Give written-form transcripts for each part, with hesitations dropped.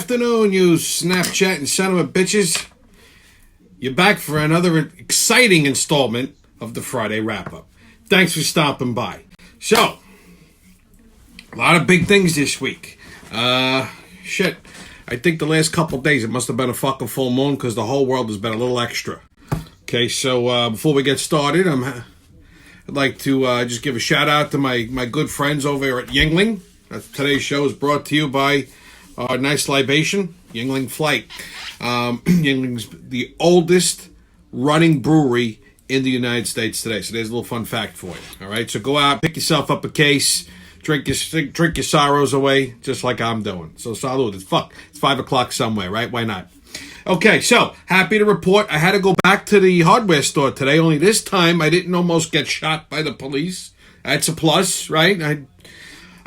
afternoon, you Snapchatting son of a bitches. You're back for another exciting installment of the Friday Wrap-Up. Thanks for stopping by. So, a lot of big things this week. Shit. I think the last couple days it must have been a fucking full moon because the whole world has been a little extra. Okay, so before we get started, I'd like to just give a shout out to my good friends over at Yuengling. Today's show is brought to you by our nice libation, Yuengling Flight. Yuengling's the oldest running brewery in the United States today. So there's a little fun fact for you. All right, so go out, pick yourself up a case, drink your sorrows away, just like I'm doing. So salud. It's 5 o'clock somewhere, right? Why not? Okay, so happy to report I had to go back to the hardware store today. Only this time I didn't almost get shot by the police. That's a plus, right?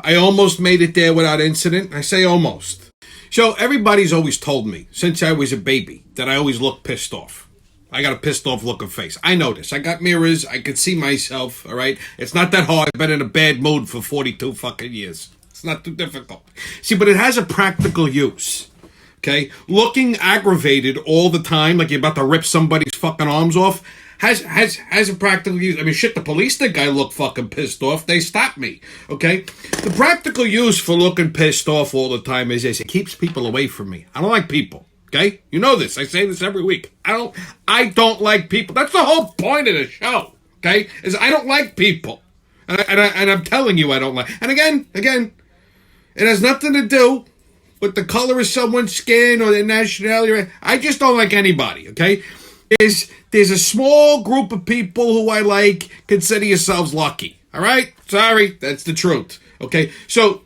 I almost made it there without incident. I say almost. So everybody's always told me since I was a baby that I always look pissed off. I got a pissed off looking face. I know this. I got mirrors. I can see myself, all right? It's not that hard. I've been in a bad mood for 42 fucking years. It's not too difficult. See, but it has a practical use. Okay? Looking aggravated all the time, like you're about to rip somebody's fucking arms off, has a practical use. I mean, shit, the police think I look fucking pissed off. They stop me, okay? The practical use for looking pissed off all the time is this. It keeps people away from me. I don't like people, okay? You know this. I say this every week. I don't like people. That's the whole point of the show, okay? Is I don't like people. And I'm telling you I don't like. And again, it has nothing to do with the color of someone's skin or their nationality. I just don't like anybody, okay? There's a small group of people who I like. Consider yourselves lucky, all right? Sorry, that's the truth, okay? So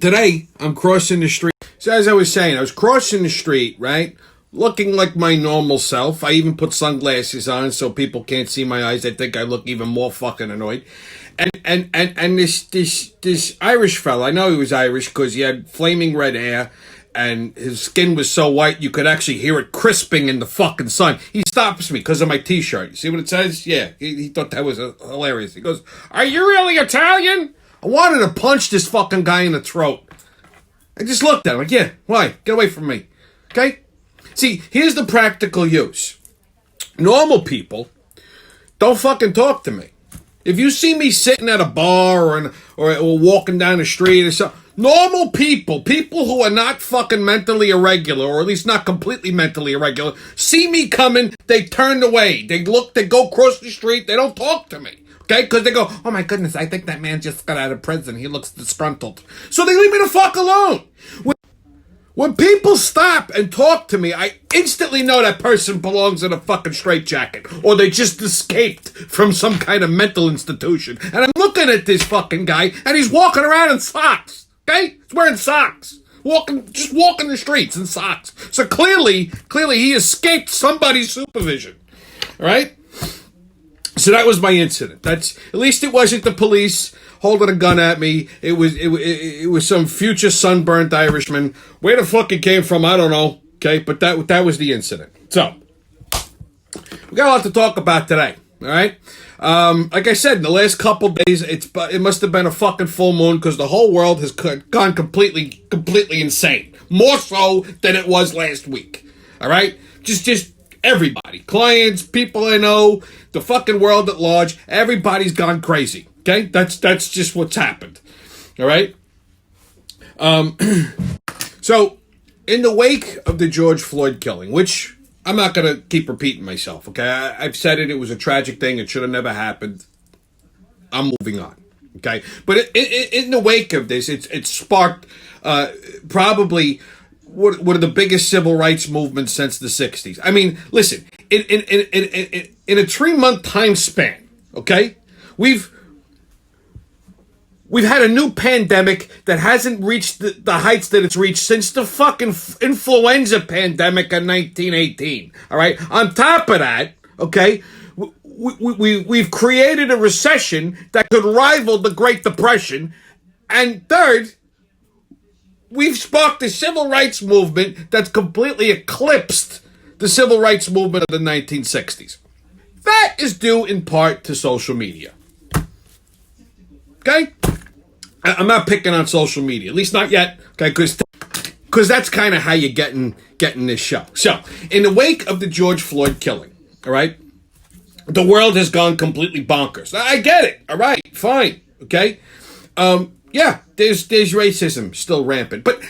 today, I'm crossing the street. So as I was saying, I was crossing the street, right? Looking like my normal self. I even put sunglasses on so people can't see my eyes. I think I look even more fucking annoyed. And this Irish fella, I know he was Irish because he had flaming red hair and his skin was so white you could actually hear it crisping in the fucking sun. He stops me because of my t-shirt. You see what it says? Yeah, he thought that was hilarious. He goes, "Are you really Italian?" I wanted to punch this fucking guy in the throat. I just looked at him like, yeah, why? Get away from me. Okay? See, here's the practical use. Normal people don't fucking talk to me. If you see me sitting at a bar or walking down the street or something, normal people who are not fucking mentally irregular, or at least not completely mentally irregular, see me coming, they turn away. They go across the street, they don't talk to me. Okay? Because they go, "Oh my goodness, I think that man just got out of prison. He looks disgruntled." So they leave me the fuck alone. When people stop and talk to me, I instantly know that person belongs in a fucking straitjacket, or they just escaped from some kind of mental institution. And I'm looking at this fucking guy, and he's walking around in socks. Okay? He's wearing socks. Just walking the streets in socks. So clearly he escaped somebody's supervision. All right? So that was my incident. At least it wasn't the police holding a gun at me. It was some future sunburnt Irishman. Where the fuck it came from, I don't know. Okay, but that was the incident. So we got a lot to talk about today. All right. Like I said, in the last couple days, it must have been a fucking full moon because the whole world has gone completely insane. More so than it was last week. All right. Just everybody, clients, people I know, the fucking world at large, everybody's gone crazy. Okay? That's just what's happened. All right? So, in the wake of the George Floyd killing, which I'm not going to keep repeating myself, okay? I've said it was a tragic thing. It should have never happened. I'm moving on. Okay? But in the wake of this, it sparked probably one of the biggest civil rights movements since the 60s. I mean, listen, in a 3-month time span, okay, we've had a new pandemic that hasn't reached the heights that it's reached since the fucking influenza pandemic in 1918. All right. On top of that, okay, we've created a recession that could rival the Great Depression, and third, we've sparked a civil rights movement that's completely eclipsed the civil rights movement of the 1960s. That is due in part to social media. Okay? I'm not picking on social media, at least not yet, okay? Because because that's kind of how you're getting this show. So, in the wake of the George Floyd killing, all right, the world has gone completely bonkers. I get it. All right, fine, okay. Yeah, there's racism still rampant, but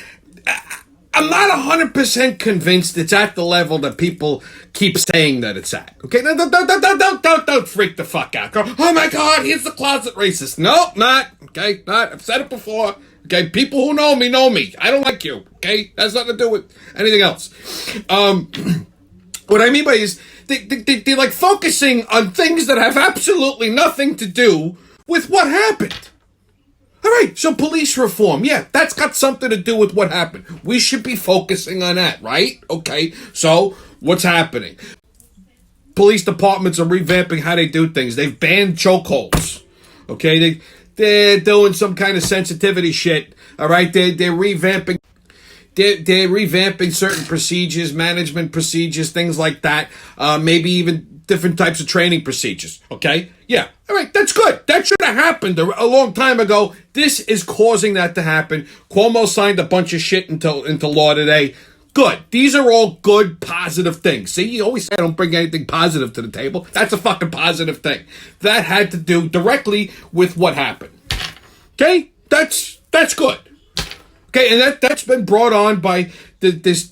I'm not 100% convinced it's at the level that people keep saying that it's at. Okay, no, don't freak the fuck out. Go, oh my God, he's the closet racist. No, not. Okay, not. I've said it before. Okay, people who know me. I don't like you. Okay, that's nothing to do with anything else. What I mean by is they're like focusing on things that have absolutely nothing to do with what happened. All right, so police reform, yeah, that's got something to do with what happened. We should be focusing on that, right? Okay, so what's happening? Police departments are revamping how they do things. They've banned chokeholds. Okay, they're doing some kind of sensitivity shit. All right, they're revamping. They're revamping certain procedures, management procedures, things like that. Maybe even different types of training procedures. Okay? Yeah. All right. That's good. That should have happened a long time ago. This is causing that to happen. Cuomo signed a bunch of shit into law today. Good. These are all good, positive things. See, you always say I don't bring anything positive to the table. That's a fucking positive thing. That had to do directly with what happened. Okay? That's good. Okay, and that's been brought on by this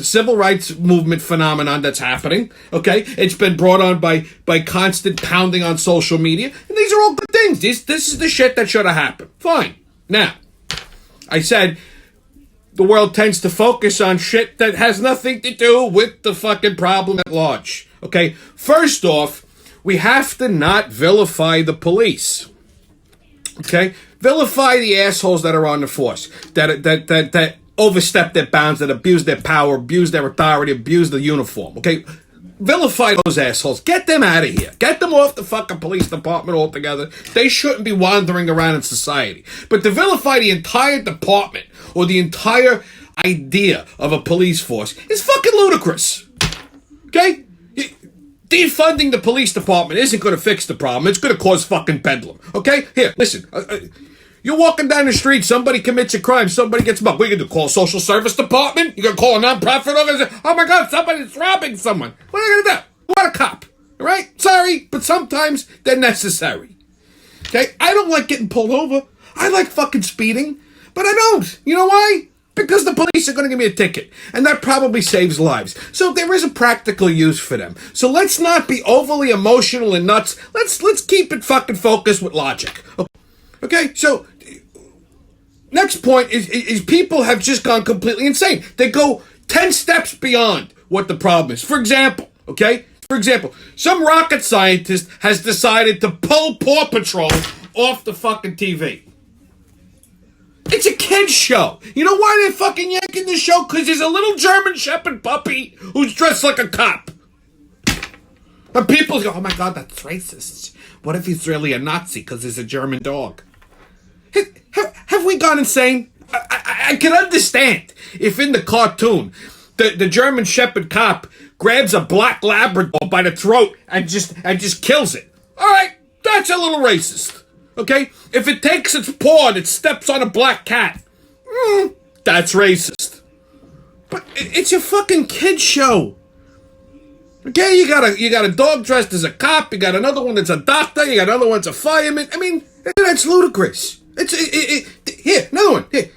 civil rights movement phenomenon that's happening. Okay, it's been brought on by constant pounding on social media, and these are all good things. This is the shit that should have happened. Fine. Now, I said the world tends to focus on shit that has nothing to do with the fucking problem at large. Okay, first off, we have to not vilify the police. Okay, vilify the assholes that are on the force, that overstep their bounds, that abuse their power, abuse their authority, abuse the uniform. Okay, vilify those assholes. Get them out of here. Get them off the fucking police department altogether. They shouldn't be wandering around in society. But to vilify the entire department or the entire idea of a police force is fucking ludicrous. Okay? Defunding the police department isn't going to fix the problem. It's going to cause fucking bedlam. Okay? Here, listen. You're walking down the street, somebody commits a crime, somebody gets mugged. What are you going to do? Call a social service department? You're going to call a non-profit organization? Oh my God, somebody's robbing someone. What are you going to do? You want a cop. All right? Sorry, but sometimes they're necessary. Okay? I don't like getting pulled over. I like fucking speeding, but I don't. You know why? Because the police are going to give me a ticket, and that probably saves lives. So there is a practical use for them. So let's not be overly emotional and nuts. Let's keep it fucking focused with logic. Okay? So next point is people have just gone completely insane. They go 10 steps beyond what the problem is. For example, some rocket scientist has decided to pull Paw Patrol off the fucking TV. It's a kid's show. You know why they're fucking yanking the show? Because there's a little German Shepherd puppy who's dressed like a cop. And people go, oh my God, that's racist. What if he's really a Nazi because he's a German dog? Have we gone insane? I can understand if in the cartoon the German Shepherd cop grabs a black Labrador by the throat and just kills it. All right, that's a little racist. Okay? If it takes its paw and it steps on a black cat, that's racist. But it's a fucking kid show. Okay, you got a dog dressed as a cop, you got another one that's a doctor, you got another one that's a fireman. I mean, that's ludicrous. Here, another one. Here.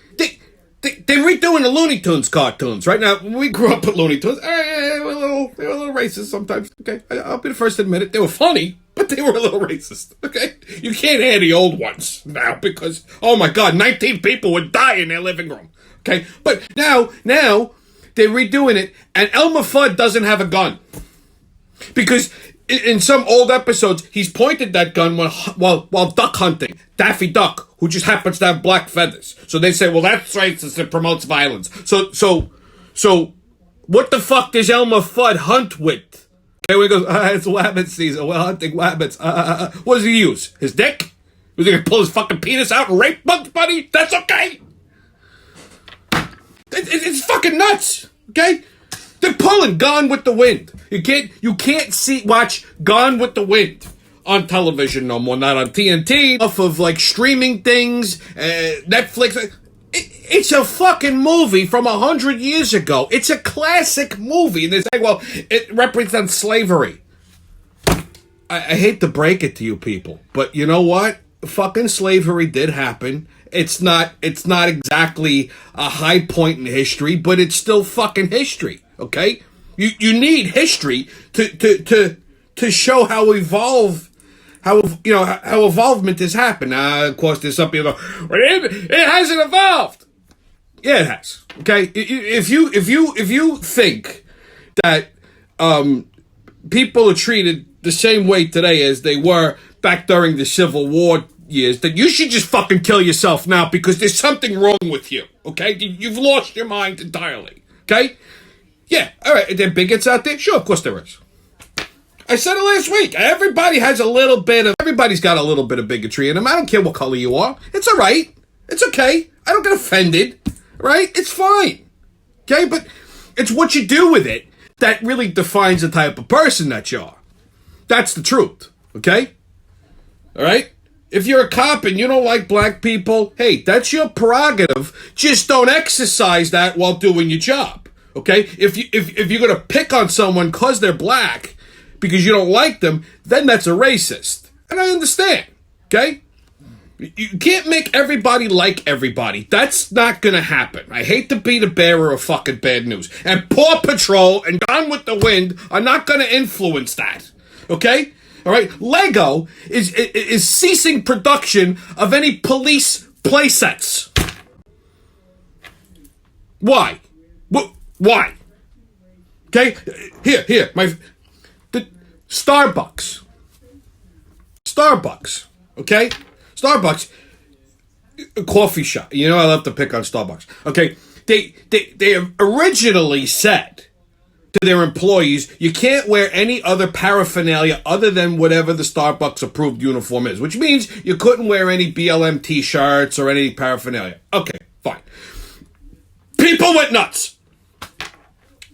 They're redoing the Looney Tunes cartoons right now. When we grew up with Looney Tunes, they were a little racist sometimes. Okay, I'll be the first to admit it. They were funny, but they were a little racist. Okay, you can't air the old ones now because oh my God, 19 people would die in their living room. Okay, but now they're redoing it, and Elmer Fudd doesn't have a gun because in some old episodes he's pointed that gun while duck hunting Daffy Duck, who just happens to have black feathers. So they say, well, that's racist. It promotes violence. So what the fuck does Elmer Fudd hunt with? Okay, he goes, it's rabbit season. We're hunting rabbits. What does he use? His dick? Was he gonna pull his fucking penis out and rape Bugs Bunny? That's okay. It's fucking nuts. Okay, they're pulling Gone with the Wind. You can't watch Gone with the Wind on television no more, not on TNT, off of like streaming things, Netflix. It's a fucking movie from 100 years ago. It's a classic movie. And they say, well, it represents slavery. I hate to break it to you people, but you know what? Fucking slavery did happen. It's not exactly a high point in history, but it's still fucking history, okay? You need history to show how evolvement has happened. Of course, there's some people go, well, it hasn't evolved. Yeah, it has. Okay, if you think that people are treated the same way today as they were back during the Civil War years, then you should just fucking kill yourself now because there's something wrong with you. Okay, you've lost your mind entirely. Okay, yeah, all right. Are there bigots out there? Sure, of course there is. I said it last week. Everybody's got a little bit of bigotry in them. I don't care what color you are. It's all right. It's okay. I don't get offended. Right? It's fine. Okay? But it's what you do with it that really defines the type of person that you are. That's the truth. Okay? All right? If you're a cop and you don't like black people, hey, that's your prerogative. Just don't exercise that while doing your job. Okay? If you're going to pick on someone because they're black because you don't like them, then that's a racist. And I understand. Okay? You can't make everybody like everybody. That's not gonna happen. I hate to be the bearer of fucking bad news. And Paw Patrol and Gone with the Wind are not gonna influence that. Okay? Alright? Lego is ceasing production of any police playsets. Why? Why? Okay? Here, Starbucks. Okay? Starbucks, a coffee shop. You know I love to pick on Starbucks. Okay, they originally said to their employees, you can't wear any other paraphernalia other than whatever the Starbucks approved uniform is, which means you couldn't wear any BLM t-shirts or any paraphernalia. Okay, fine. People went nuts.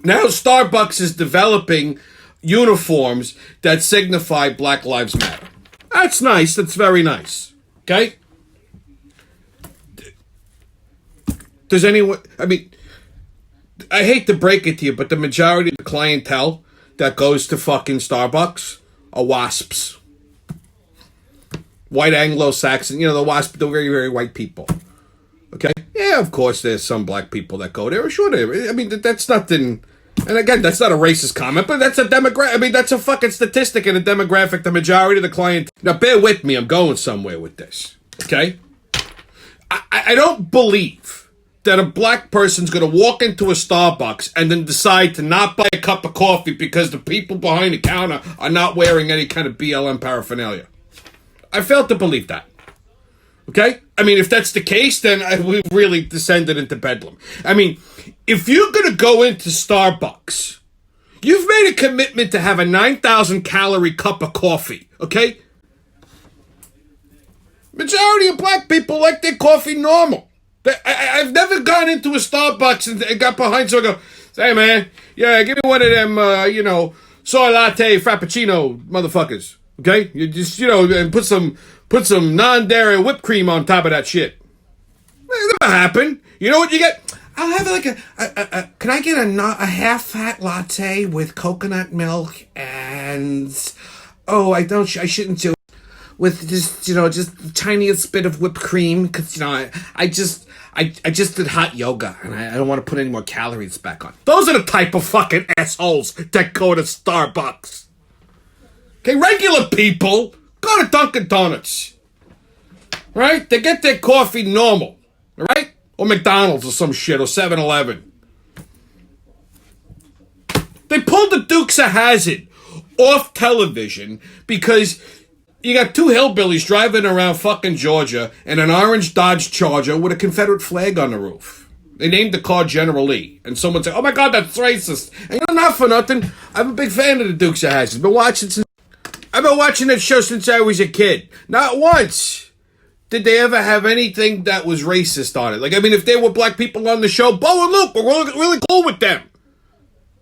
Now Starbucks is developing uniforms that signify Black Lives Matter. That's nice. That's very nice. Okay? Does anyone... I mean, I hate to break it to you, but the majority of the clientele that goes to fucking Starbucks are WASPs. White Anglo-Saxon. You know, the WASP, the very, very white people. Okay? Yeah, of course there's some black people that go there. Sure there. I mean, that's nothing... And again, that's not a racist comment, but that's a demographic. I mean, that's a fucking statistic in a demographic. The majority of the client. Now, bear with me. I'm going somewhere with this. Okay? I don't believe that a black person's going to walk into a Starbucks and then decide to not buy a cup of coffee because the people behind the counter are not wearing any kind of BLM paraphernalia. I fail to believe that. Okay? I mean, if that's the case, then we've really descended into bedlam. I mean, if you're going to go into Starbucks, you've made a commitment to have a 9,000 calorie cup of coffee, okay? Majority of black people like their coffee normal. I've never gone into a Starbucks and got behind someone and go, hey man, yeah, give me one of them, soy latte frappuccino motherfuckers, okay? You just, and put some non-dairy whipped cream on top of that shit. It never happened. You know what you get? I'll have like can I get a half-fat latte with coconut milk and, I shouldn't do it with just the tiniest bit of whipped cream because, I just did hot yoga and I don't want to put any more calories back on. Those are the type of fucking assholes that go to Starbucks. Okay, regular people go to Dunkin' Donuts. Right? They get their coffee normal. All right? Or McDonald's or some shit, or 7-Eleven. They pulled the Dukes of Hazzard off television because you got two hillbillies driving around fucking Georgia in an orange Dodge Charger with a Confederate flag on the roof. They named the car General Lee. And someone said, oh my God, that's racist. And not for nothing, I'm a big fan of the Dukes of Hazzard. I've been watching that show since I was a kid. Not once did they ever have anything that was racist on it. Like, I mean, if there were black people on the show, Bo and Luke were really cool with them.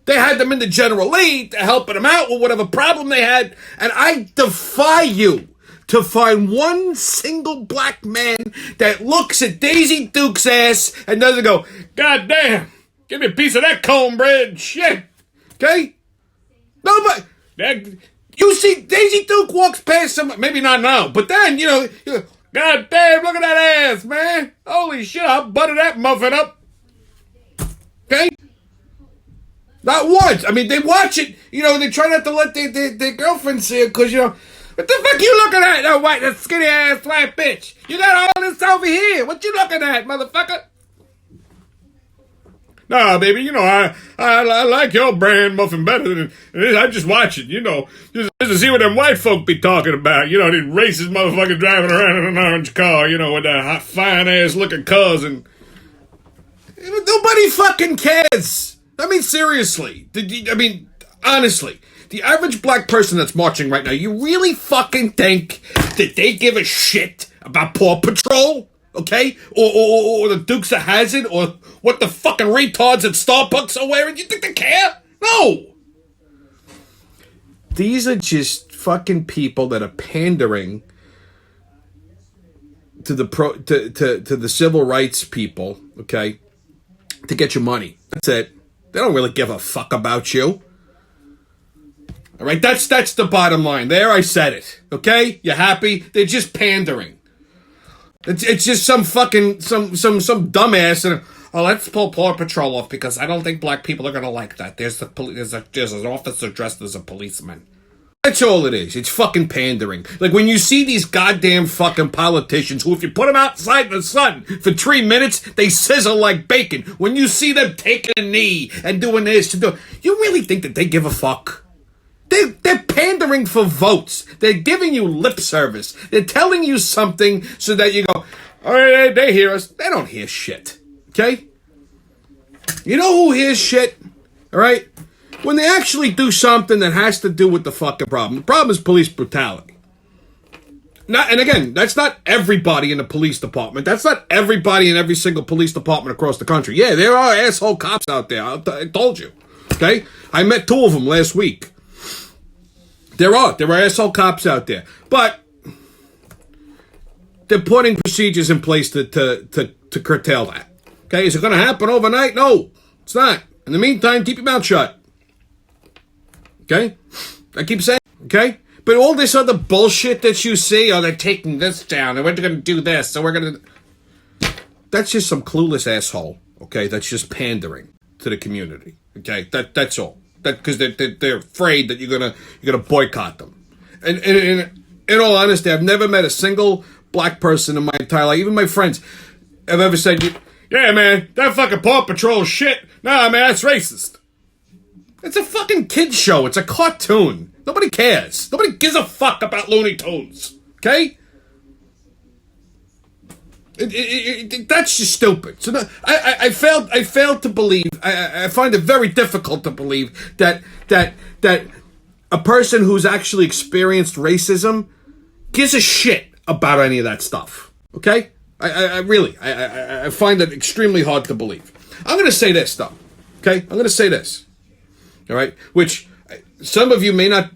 They had them in the General Lee to helping them out with whatever problem they had. And I defy you to find one single black man that looks at Daisy Duke's ass and doesn't go, God damn, give me a piece of that cornbread, shit. Okay? Nobody. You see Daisy Duke walks past some, maybe not now, but then, God damn, look at that ass, man. Holy shit, I'll butter that muffin up. Okay? Not once. I mean, they watch it, they try not to let their girlfriend see it because, what the fuck you looking at, that white, that skinny ass flat bitch? You got all this over here. What you looking at, motherfucker? Nah, baby, I like your brand muffin better than I just watch it, just to see what them white folk be talking about. These racist motherfuckers driving around in an orange car, with that hot, fine-ass looking cousin. Nobody fucking cares. I mean, seriously. Honestly. The average black person that's marching right now, you really fucking think that they give a shit about Paw Patrol? Okay? Or the Dukes of Hazzard? Or what the fucking retards at Starbucks are wearing? You think they care? No! These are just fucking people that are pandering to the civil rights people, okay? To get your money. That's it. They don't really give a fuck about you. All right, that's the bottom line. There, I said it. Okay, you happy? They're just pandering. It's just some fucking some dumbass and let's pull Paw Patrol off because I don't think black people are gonna like that. There's an officer dressed as a policeman. That's all it is. It's fucking pandering. Like when you see these goddamn fucking politicians who, if you put them outside in the sun for 3 minutes, they sizzle like bacon. When you see them taking a knee and doing this, you really think that they give a fuck? They're pandering for votes. They're giving you lip service. They're telling you something so that you go, all right, they hear us. They don't hear shit. Okay? You know who hears shit? All right? When they actually do something that has to do with the fucking problem. The problem is police brutality. And again, that's not everybody in the police department. That's not everybody in every single police department across the country. Yeah, there are asshole cops out there. I told you. Okay? I met 2 of them last week. There are asshole cops out there, but they're putting procedures in place to curtail that. Okay, is it going to happen overnight? No, it's not. In the meantime, keep your mouth shut. Okay, I keep saying. Okay, but all this other bullshit that you see, they're taking this down, and we're going to do this, so we're going to. That's just some clueless asshole. Okay, that's just pandering to the community. Okay, that's all. Because they're afraid that you're gonna boycott them. And in all honesty, I've never met a single black person in my entire life, even my friends, have ever said, yeah, man, that fucking Paw Patrol shit. Nah, man, that's racist. It's a fucking kid's show. It's a cartoon. Nobody cares. Nobody gives a fuck about Looney Tunes. Okay? That's just stupid. So I failed to believe. I find it very difficult to believe that a person who's actually experienced racism gives a shit about any of that stuff. Okay? I really find it extremely hard to believe. I'm going to say this though. Okay? I'm going to say this. All right? Which some of you may not.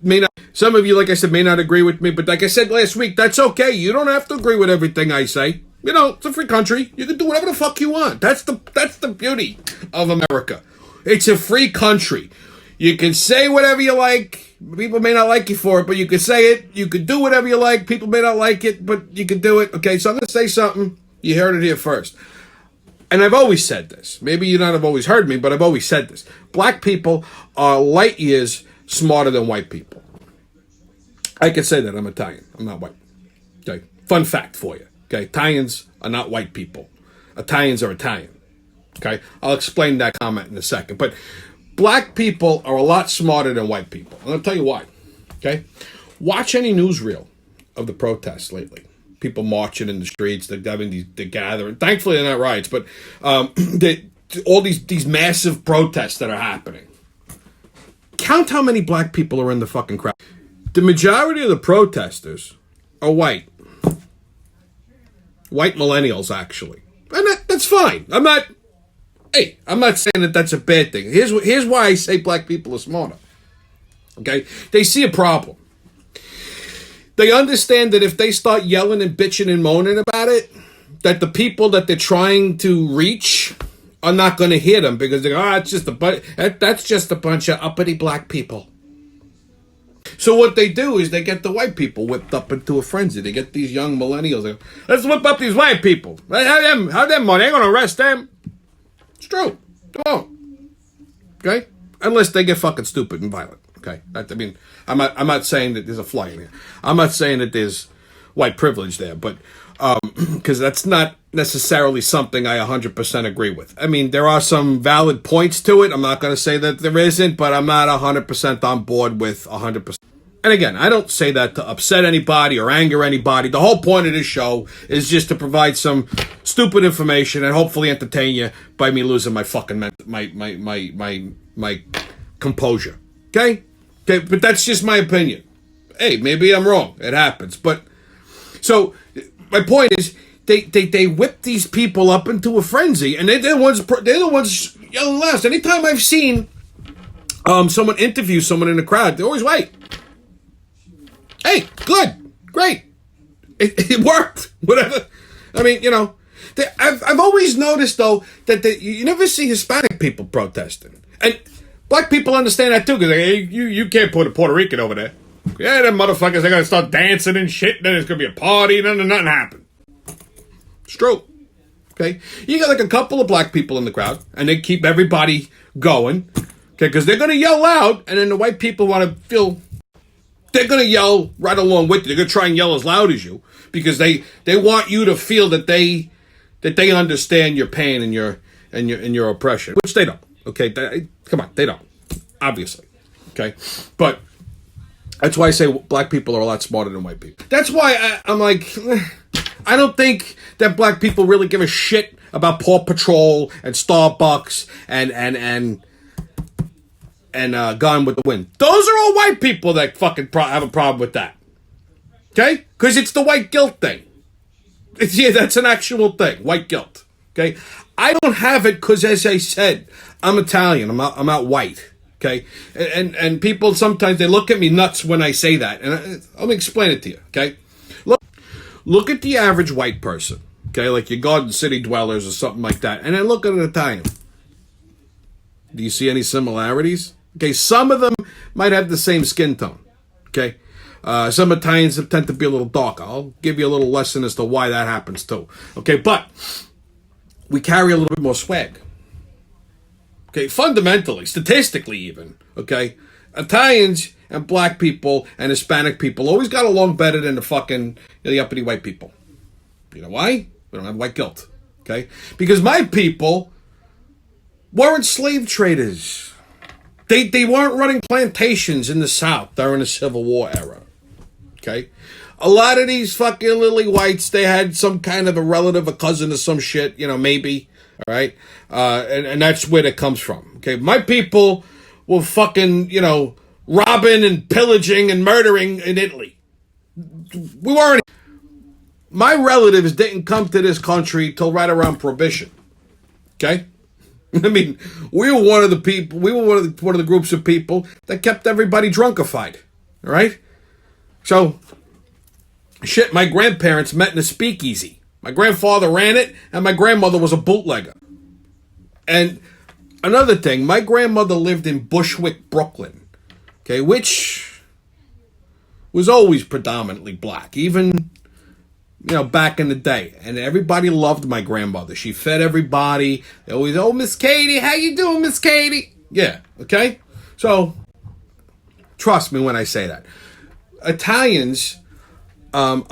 Some of you, like I said, may not agree with me. But like I said last week, that's okay. You don't have to agree with everything I say. It's a free country. You can do whatever the fuck you want. That's the beauty of America. It's a free country. You can say whatever you like. People may not like you for it, but you can say it. You can do whatever you like. People may not like it, but you can do it. Okay, so I'm going to say something. You heard it here first. And I've always said this. Maybe you not have always heard me, but I've always said this. Black people are light years smarter than white people. I can say that. I'm Italian. I'm not white. Okay, fun fact for you. Okay, Italians are not white people. Italians are Italian. Okay, I'll explain that comment in a second. But black people are a lot smarter than white people. I'm going to tell you why. Okay, watch any newsreel of the protests lately. People marching in the streets. They're having they're gathering. Thankfully, they're not riots, but all these massive protests that are happening. Count how many black people are in the fucking crowd. The majority of the protesters are white. White millennials, actually. And that's fine. I'm not saying that that's a bad thing. Here's why I say black people are smarter. Okay? They see a problem. They understand that if they start yelling and bitching and moaning about it, that the people that they're trying to reach are not going to hear them because they go, it's just that's just a bunch of uppity black people. So what they do is they get the white people whipped up into a frenzy. They get these young millennials. They go, let's whip up these white people. Have them money. They're going to arrest them. It's true. They won't. Okay? Unless they get fucking stupid and violent. Okay? I'm not saying that there's a fly in here. I'm not saying that there's white privilege there, but because that's not necessarily something I 100% agree with. I mean, there are some valid points to it. I'm not going to say that there isn't, but I'm not 100% on board with 100%. And again, I don't say that to upset anybody or anger anybody. The whole point of this show is just to provide some stupid information and hopefully entertain you by me losing my fucking my composure. Okay? Okay, but that's just my opinion. Hey, maybe I'm wrong. It happens. But so my point is they whip these people up into a frenzy, and they're the ones yelling last. Anytime I've seen someone interview someone in the crowd, they're always white. Hey, good, great, it worked. Whatever. I mean, I've always noticed though that you never see Hispanic people protesting, and black people understand that too because you can't put a Puerto Rican over there. Yeah, them motherfuckers, they're gonna start dancing and shit, then it's gonna be a party, and then nothing happened. It's true. Okay? You got like a couple of black people in the crowd, and they keep everybody going. Okay, because they're gonna yell loud, and then the white people wanna feel they're gonna yell right along with you. They're gonna try and yell as loud as you because they want you to feel that they understand your pain and your oppression, which they don't. Okay, come on, they don't. Obviously. Okay? But that's why I say black people are a lot smarter than white people. That's why I'm like, I don't think that black people really give a shit about Paw Patrol and Starbucks and Gone with the Wind. Those are all white people that fucking have a problem with that. Okay? Because it's the white guilt thing. Yeah, that's an actual thing. White guilt. Okay? I don't have it because, as I said, I'm Italian. I'm not white. Okay, and people sometimes they look at me nuts when I say that, and let me explain it to you. Okay, look at the average white person. Okay, like your Garden City dwellers or something like that, and then look at an Italian. Do you see any similarities? Okay, some of them might have the same skin tone. Okay, some Italians tend to be a little darker. I'll give you a little lesson as to why that happens too. Okay, but we carry a little bit more swag. Okay, fundamentally, statistically even, okay, Italians and black people and Hispanic people always got along better than the uppity white people. You know why? We don't have white guilt, okay? Because my people weren't slave traders. They weren't running plantations in the South during the Civil War era, okay? A lot of these fucking lily whites, they had some kind of a relative, a cousin or some shit, maybe. All right, and that's where it comes from. Okay, my people were fucking, robbing and pillaging and murdering in Italy. We weren't. My relatives didn't come to this country till right around Prohibition. Okay, I mean, we were one of the people. We were one of the groups of people that kept everybody drunkified. All right, so shit. My grandparents met in a speakeasy. My grandfather ran it, and my grandmother was a bootlegger. And another thing, my grandmother lived in Bushwick, Brooklyn, okay, which was always predominantly black, even, back in the day. And everybody loved my grandmother. She fed everybody. They always, oh, Miss Katie, how you doing, Miss Katie? Yeah, okay? So, trust me when I say that. Italians are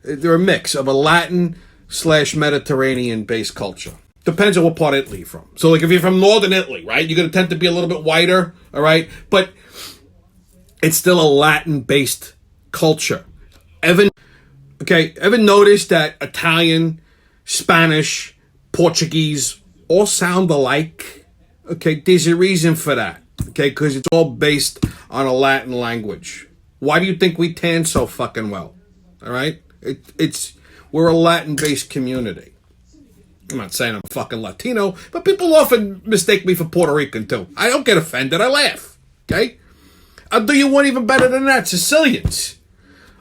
they're a mix of a Latin/Mediterranean based culture. Depends on what part of Italy you're from. So like if you're from northern Italy, right, you're going to tend to be a little bit whiter, all right? But it's still a Latin based culture. Ever noticed that Italian, Spanish, Portuguese all sound alike? Okay, there's a reason for that. Okay, because it's all based on a Latin language. Why do you think we tan so fucking well? All right? We're a Latin-based community. I'm not saying I'm fucking Latino, but people often mistake me for Puerto Rican too. I don't get offended. I laugh. Okay? I'll do you one even better than that. Sicilians.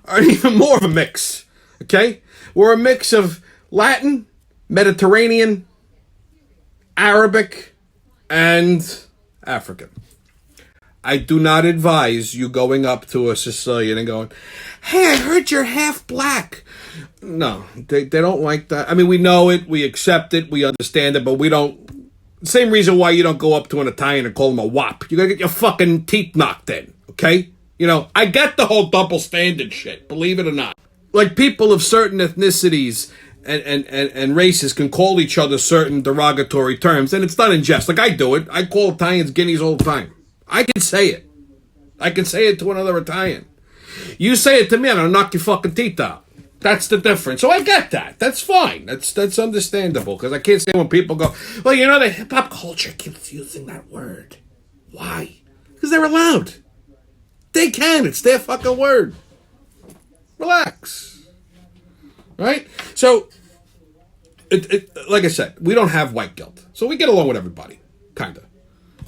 are even more of a mix. Okay? We're a mix of Latin, Mediterranean, Arabic, and African. I do not advise you going up to a Sicilian and going, "Hey, I heard you're half black." No, they don't like that. I mean, we know it, we accept it, we understand it, but we don't. Same reason why you don't go up to an Italian and call him a wop. You're gonna get your fucking teeth knocked in, okay? You know, I get the whole double standard shit, believe it or not. Like, people of certain ethnicities and races can call each other certain derogatory terms, and it's not in jest. Like, I do it. I call Italians guineas all the time. I can say it. I can say it to another Italian. You say it to me, and I'll knock your fucking teeth out. That's the difference. So I get that. That's fine. That's understandable. Because I can't stand when people go, "Well, you know, the hip-hop culture keeps using that word." Why? Because they're allowed. They can. It's their fucking word. Relax. Right? So, like I said, we don't have white guilt. So we get along with everybody. Kind of.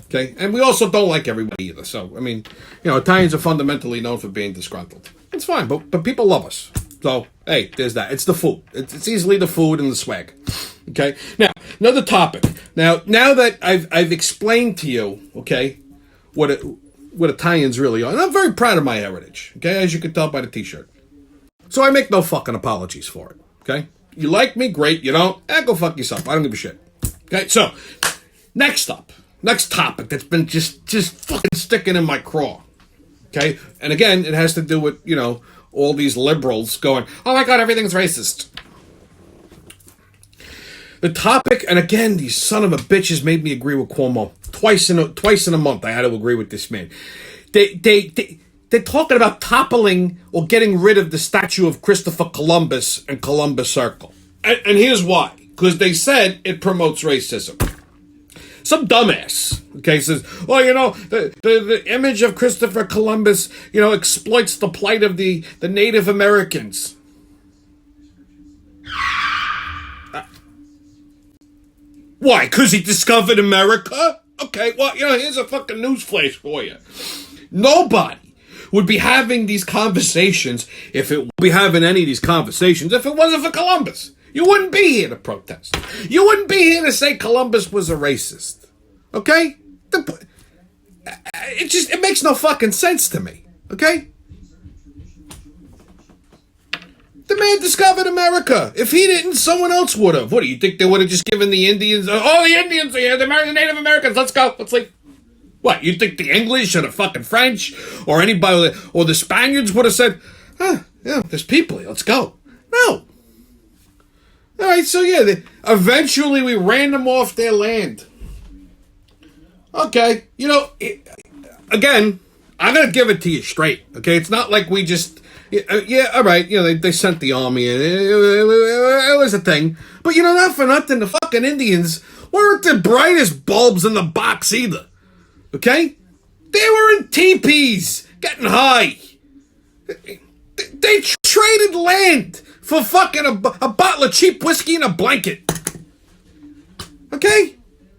Okay? And we also don't like everybody either. So, I mean, you know, Italians are fundamentally known for being disgruntled. It's fine, but people love us. So, hey, there's that. It's the food. It's easily the food and the swag. Okay? Now, another topic. Now that I've explained to you, okay, what Italians really are, and I'm very proud of my heritage, okay, as you can tell by the t-shirt. So I make no fucking apologies for it, okay? You like me, great. You don't, go fuck yourself. I don't give a shit. Okay, so, next topic that's been just fucking sticking in my craw, okay? And again, it has to do with, you know, all these liberals going, "Oh my God, everything's racist." The topic, and again, these son of a bitches made me agree with Cuomo. Twice in a month, I had to agree with this man. They're talking about toppling or getting rid of the statue of Christopher Columbus and Columbus Circle. And here's why. Because they said it promotes racism. Some dumbass, okay, says, "Well, you know, the image of Christopher Columbus, you know, exploits the plight of the Native Americans." Why? Because he discovered America? Okay, well, you know, here's a fucking newsflash for you. Nobody would be having these conversations if it wasn't for Columbus. You wouldn't be here to protest. You wouldn't be here to say Columbus was a racist. Okay? It makes no fucking sense to me. Okay? The man discovered America. If he didn't, someone else would have. What do you think they would have just given the Indians? Oh, the Indians are here. The Native Americans. Let's go. Let's leave. What? You think the English or the fucking French or anybody or the Spaniards would have said, "Yeah, there's people here. Let's go." No. All right. So yeah, eventually we ran them off their land. Okay. You know, again, I'm gonna give it to you straight. Okay. It's not like we just. Yeah, all right, you know, they sent the army in. It was a thing. But, you know, not for nothing, the fucking Indians weren't the brightest bulbs in the box either. Okay? They were in teepees, getting high. They traded land for fucking a bottle of cheap whiskey and a blanket. Okay?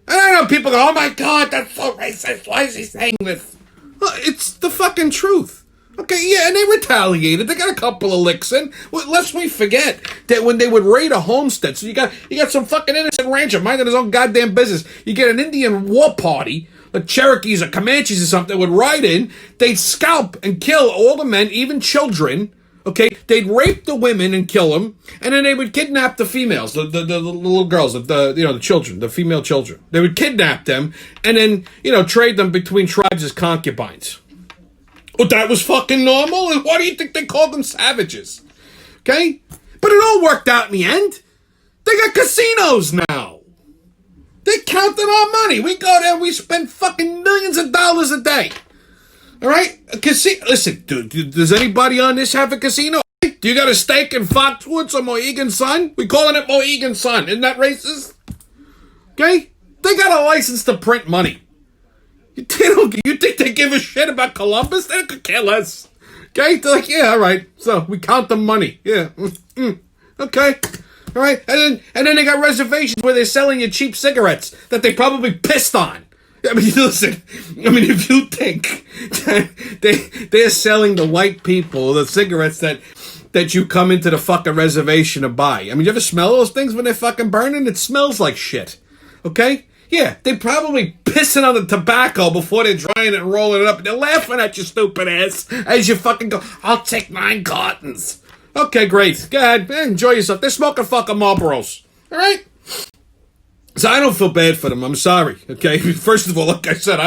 And I know people go, "Oh my God, that's so racist. Why is he saying this?" Well, it's the fucking truth. Okay, yeah, and they retaliated. They got a couple of licks in. Well, lest we forget that when they would raid a homestead, so you got some fucking innocent rancher minding his own goddamn business. You get an Indian war party, like Cherokees or Comanches or something, would ride in. They'd scalp and kill all the men, even children. Okay, they'd rape the women and kill them, and then they would kidnap the females, the little girls, the children, the female children. They would kidnap them and then trade them between tribes as concubines. Well, that was fucking normal, and why do you think they called them savages? Okay? But it all worked out in the end. They got casinos now. They counting our money. We go there, we spend fucking millions of dollars a day. All right? Listen, does anybody on this have a casino? Do you got a stake in Foxwoods or Mohegan Sun? We calling it Mohegan Sun. Isn't that racist? Okay? They got a license to print money. You think they give a shit about Columbus? They could kill us. Okay? They're like, yeah, all right. So we count the money. Yeah. Okay. All right. And then they got reservations where they're selling you cheap cigarettes that they probably pissed on. I mean, listen. I mean, if you think that they're selling the white people the cigarettes that you come into the fucking reservation to buy. I mean, you ever smell those things when they're fucking burning? It smells like shit. Okay? Yeah, they're probably pissing on the tobacco before they're drying it and rolling it up. And they're laughing at your stupid ass as you fucking go, I'll take 9 cartons. Okay, great. Go ahead. Enjoy yourself. They're smoking fucking Marlboros. All right? So I don't feel bad for them. I'm sorry. Okay? First of all, like I said,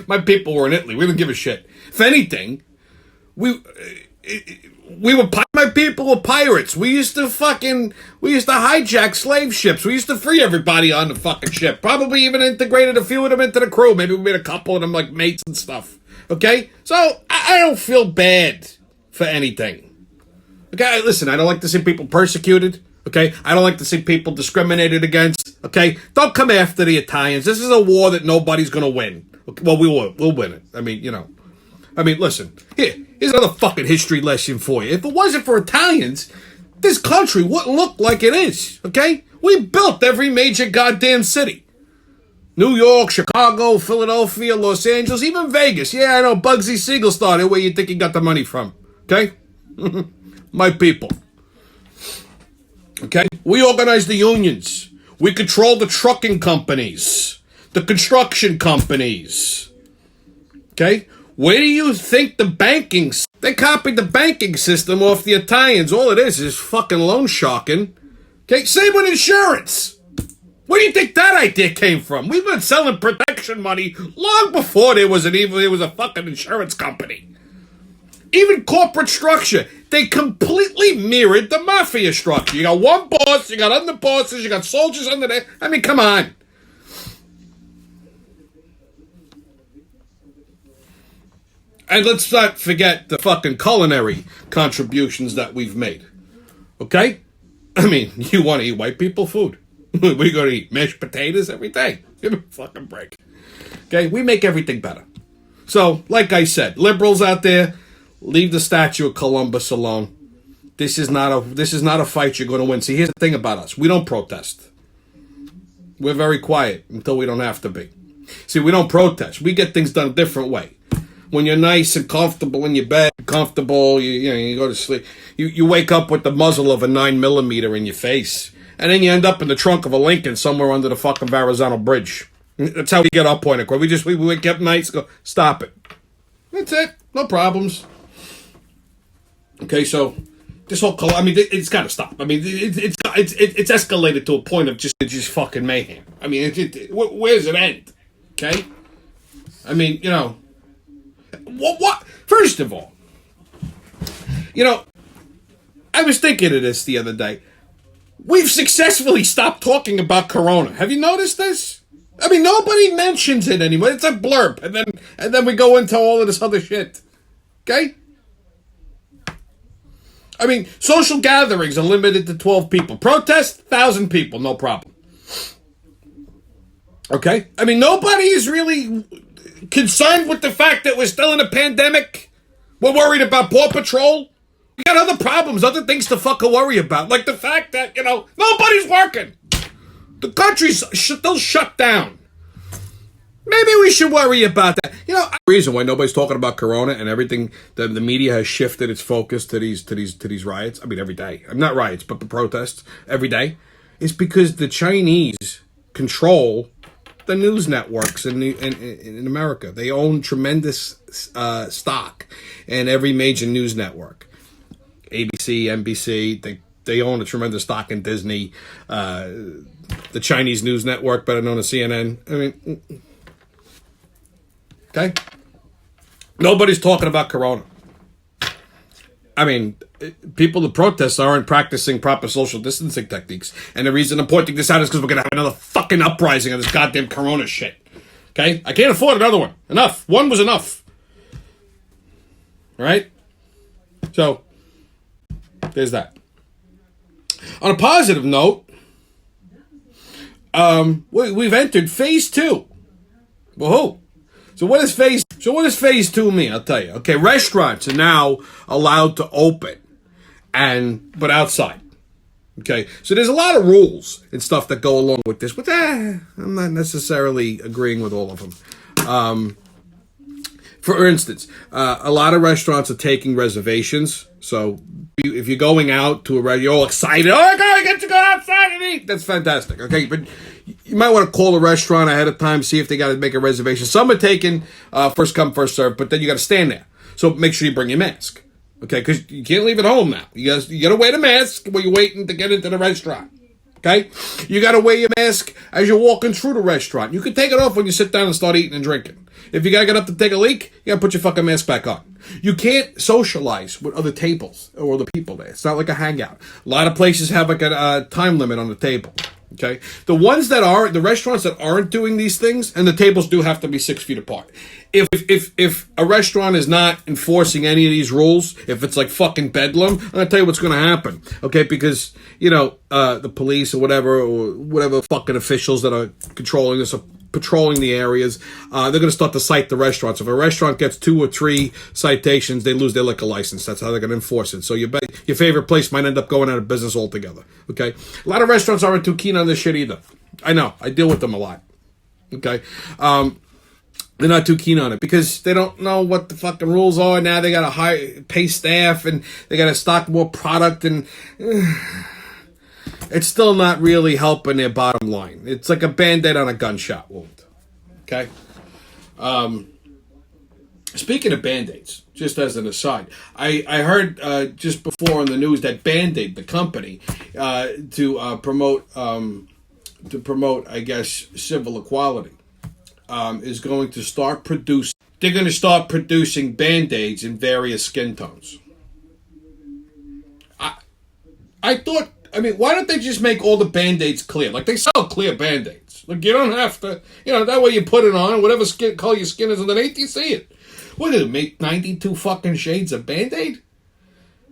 my people were in Italy. We didn't give a shit. If anything, my people were pirates. We used to hijack slave ships. We used to free everybody on the fucking ship. Probably even integrated a few of them into the crew. Maybe we made a couple of them like mates and stuff. Okay? So I don't feel bad for anything. Okay? Listen, I don't like to see people persecuted. Okay? I don't like to see people discriminated against. Okay? Don't come after the Italians. This is a war that nobody's gonna win. Okay? Well, we will. We'll win it. I mean, listen. Here's another fucking history lesson for you. If it wasn't for Italians, this country wouldn't look like it is, okay? We built every major goddamn city. New York, Chicago, Philadelphia, Los Angeles, even Vegas. Yeah, I know Bugsy Siegel started where you think he got the money from, okay? My people. Okay? We organize the unions. We control the trucking companies, the construction companies, okay? Where do you think they copied the banking system off the Italians? All it is fucking loan sharking. Okay, same with insurance. Where do you think that idea came from? We've been selling protection money long before there was a fucking insurance company. Even corporate structure, they completely mirrored the mafia structure. You got one boss, you got underbosses, you got soldiers under there. I mean, come on. And let's not forget the fucking culinary contributions that we've made. Okay? I mean, you want to eat white people food? We're going to eat mashed potatoes every day. Give me a fucking break. Okay? We make everything better. So, like I said, liberals out there, leave the statue of Columbus alone. This is not a fight you're going to win. See, here's the thing about us. We don't protest. We're very quiet until we don't have to be. See, we don't protest. We get things done a different way. When you're nice and comfortable in your bed, comfortable, you go to sleep. You wake up with the muzzle of a 9mm in your face. And then you end up in the trunk of a Lincoln somewhere under the fucking Verrazano Bridge. That's how we get our point across. We wake up nice, go, stop it. That's it. No problems. Okay, so this whole, it's got to stop. I mean, it's escalated to a point of just fucking mayhem. I mean, where does it end? Okay? I mean, What? First of all, I was thinking of this the other day. We've successfully stopped talking about Corona. Have you noticed this? I mean, nobody mentions it anymore. It's a blurb, and then we go into all of this other shit. Okay? I mean, social gatherings are limited to 12 people. Protest, 1,000 people, no problem. Okay? I mean, nobody is really concerned with the fact that we're still in a pandemic. We're worried about Paw Patrol. We got other problems, other things to fucking worry about. Like the fact that, nobody's working. The country's still shut down. Maybe we should worry about that. The reason why nobody's talking about Corona and everything, the media has shifted its focus to these riots. I mean, every day. Not riots, but the protests every day. Is because the Chinese control the news networks in America. They own tremendous stock in every major news network. ABC, NBC, they own a tremendous stock in Disney. The Chinese news network, better known as CNN. I mean, okay? Nobody's talking about Corona. I mean, people that protest aren't practicing proper social distancing techniques. And the reason I'm pointing this out is because we're going to have another fucking uprising of this goddamn Corona shit. Okay? I can't afford another one. Enough. One was enough. All right? So, there's that. On a positive note, we've entered phase 2. Whoa. So what does phase 2 mean? I'll tell you. Okay, restaurants are now allowed to open, but outside. Okay, so there's a lot of rules and stuff that go along with this, but I'm not necessarily agreeing with all of them. For instance, a lot of restaurants are taking reservations. So if you're going out to a restaurant, you're all excited. Oh my God, I get to go outside and eat. That's fantastic. Okay, but you might want to call a restaurant ahead of time, see if they got to make a reservation. Some are taking first come, first serve, but then you got to stand there. So make sure you bring your mask. Okay, because you can't leave it home now. You got to wear the mask while you're waiting to get into the restaurant. Okay? You got to wear your mask as you're walking through the restaurant. You can take it off when you sit down and start eating and drinking. If you got to get up to take a leak, you got to put your fucking mask back on. You can't socialize with other tables or other people there. It's not like a hangout. A lot of places have like a time limit on the table. Okay? The restaurants that aren't doing these things, and the tables do have to be 6 feet apart. If a restaurant is not enforcing any of these rules, if it's like fucking bedlam, I'm gonna tell you what's gonna happen. Okay, because the police or whatever fucking officials that are controlling this or patrolling the areas, they're gonna start to cite the restaurants. If a restaurant gets 2 or 3 citations, they lose their liquor license. That's how they're gonna enforce it. So your favorite place might end up going out of business altogether. Okay, a lot of restaurants aren't too keen on this shit either. I know, I deal with them a lot. Okay. They're not too keen on it because they don't know what the fucking rules are. Now they got to pay staff and they got to stock more product, and it's still not really helping their bottom line. It's like a Band-Aid on a gunshot wound. Okay? Speaking of Band-Aids, just as an aside, I heard just before on the news that Band-Aid, the company, to promote, I guess, civil equality, is going to start producing. They're going to start producing Band-Aids in various skin tones. I thought, why don't they just make all the Band-Aids clear? Like, they sell clear Band-Aids. Like, you don't have to, that way you put it on, whatever color your skin is underneath, you see it. What did it make 92 fucking shades of Band-Aid?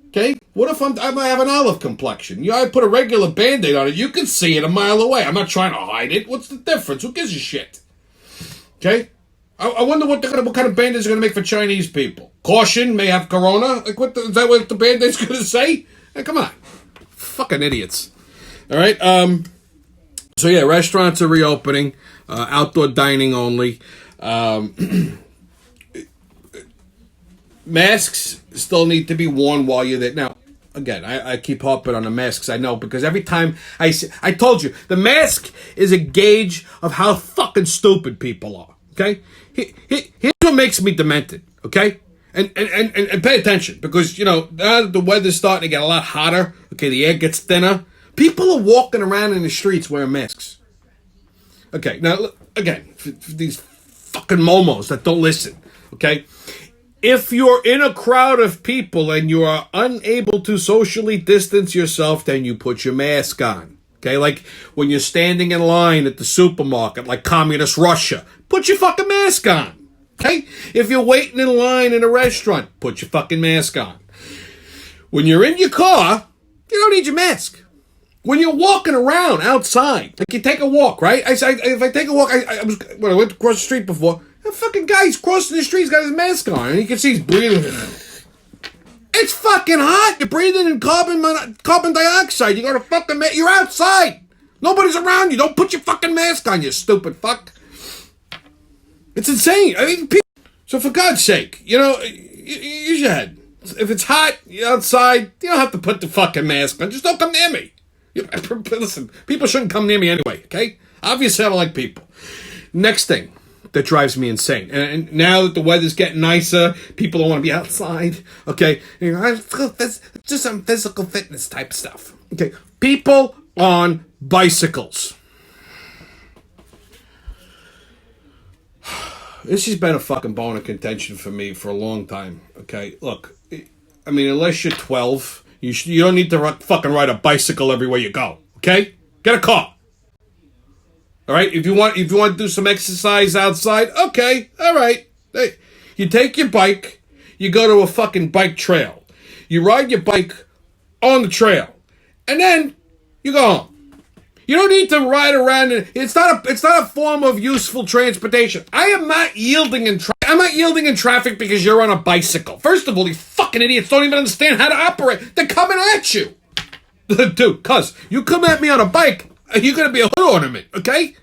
Okay? What if I have an olive complexion? I put a regular Band-Aid on it, you can see it a mile away. I'm not trying to hide it. What's the difference? Who gives a shit? Okay? I wonder what kind of Band-Aids are going to make for Chinese people. Caution, may have corona. Like, is that what the Band-Aid's going to say? Hey, come on. Fucking idiots. All right? So, yeah, restaurants are reopening. Outdoor dining only. Masks still need to be worn while you're there. Now, again, I keep harping on the masks, I know, because every time I told you, the mask is a gauge of how fucking stupid people are, okay? Here's what makes me demented, okay? And pay attention, because, now that the weather's starting to get a lot hotter, okay, the air gets thinner, people are walking around in the streets wearing masks. Okay, now, again, for these fucking momos that don't listen, okay? If you're in a crowd of people and you are unable to socially distance yourself, then you put your mask on. Okay, like when you're standing in line at the supermarket, like communist Russia, put your fucking mask on. Okay? If you're waiting in line in a restaurant, put your fucking mask on. When you're in your car, you don't need your mask. When you're walking around outside, like you take a walk, right? If I take a walk, I went across the street before. The fucking guy's crossing the street, he's got his mask on, and you can see he's breathing. It's fucking hot. You're breathing in carbon dioxide. You got a fucking mask. You're outside. Nobody's around you. Don't put your fucking mask on, you stupid fuck. It's insane. So for God's sake, use your head. If it's hot, you're outside, you don't have to put the fucking mask on. Just don't come near me. Listen, people shouldn't come near me anyway, okay? Obviously, I don't like people. Next thing that drives me insane. And now that the weather's getting nicer, people don't want to be outside. Okay, just some physical fitness type stuff. Okay, people on bicycles. This has been a fucking bone of contention for me for a long time. Okay, look, unless you're 12, you don't need to fucking ride a bicycle everywhere you go. Okay, get a car. All right, if you want to do some exercise outside, okay, all right. Hey, you take your bike, you go to a fucking bike trail, you ride your bike on the trail, and then you go home. You don't need to ride around. It's not a form of useful transportation. I am not yielding in traffic. I'm not yielding in traffic because you're on a bicycle. First of all, these fucking idiots don't even understand how to operate. They're coming at you, dude. Cuz you come at me on a bike, you're gonna be a hood ornament, okay?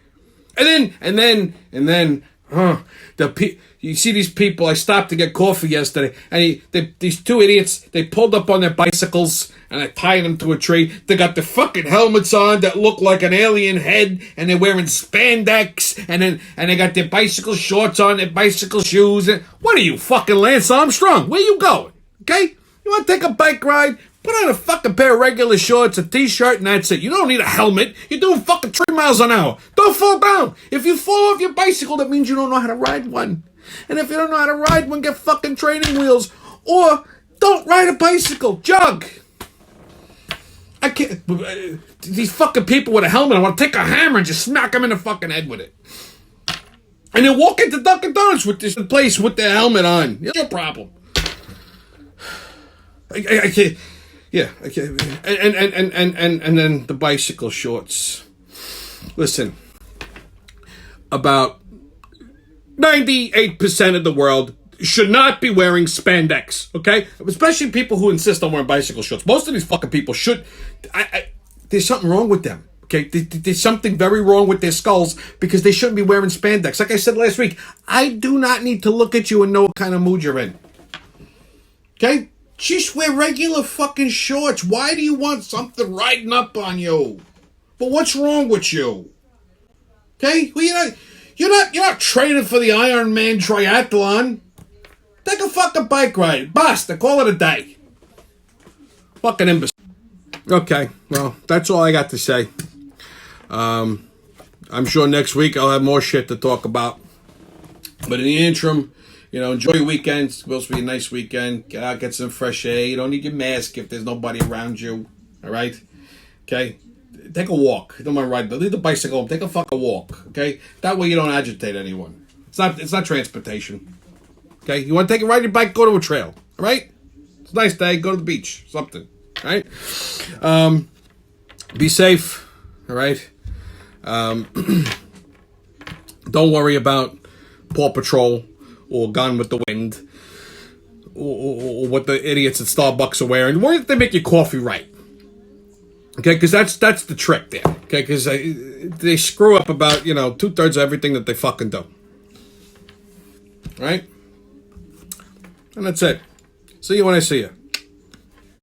And then You see these people. I stopped to get coffee yesterday, and these two idiots. They pulled up on their bicycles and I tied them to a tree. They got the fucking helmets on that look like an alien head, and they're wearing spandex, and they got their bicycle shorts on, their bicycle shoes. What are you, fucking Lance Armstrong? Where you going? Okay, you want to take a bike ride? Put on a fucking pair of regular shorts, a t-shirt, and that's it. You don't need a helmet. You're doing fucking 3 miles an hour. Don't fall down. If you fall off your bicycle, that means you don't know how to ride one. And if you don't know how to ride one, get fucking training wheels. Or don't ride a bicycle. Jog. I can't. These fucking people with a helmet, I want to take a hammer and just smack them in the fucking head with it. And then walk into Dunkin' Donuts with this place with their helmet on. It's your problem. I can't. Yeah, okay, and then the bicycle shorts. Listen, about 98% of the world should not be wearing spandex, okay? Especially people who insist on wearing bicycle shorts. Most of these fucking people should. There's something wrong with them, okay? There's something very wrong with their skulls because they shouldn't be wearing spandex. Like I said last week, I do not need to look at you and know what kind of mood you're in, okay? Just wear regular fucking shorts. Why do you want something riding up on you? But what's wrong with you? Okay? Well, you're not training for the Ironman triathlon. Take a fucking bike ride. Basta. Call it a day. Fucking imbecile. Okay. Well, that's all I got to say. I'm sure next week I'll have more shit to talk about. But in the interim, enjoy your weekend. It's supposed to be a nice weekend. Get out, get some fresh air. You don't need your mask if there's nobody around you. All right? Okay? Take a walk. Don't mind riding. Leave the bicycle home. Take a fucking walk. Okay? That way you don't agitate anyone. It's not transportation. Okay? You want to take a ride your bike? Go to a trail. All right? It's a nice day. Go to the beach. Something. All right? Be safe. All right? Don't worry about Paw Patrol or Gone with the Wind, or what the idiots at Starbucks are wearing. Why don't they make your coffee right? Okay, because that's the trick there. Okay, because they screw up about 2/3 of everything that they fucking do. All right, and that's it. See you when I see you.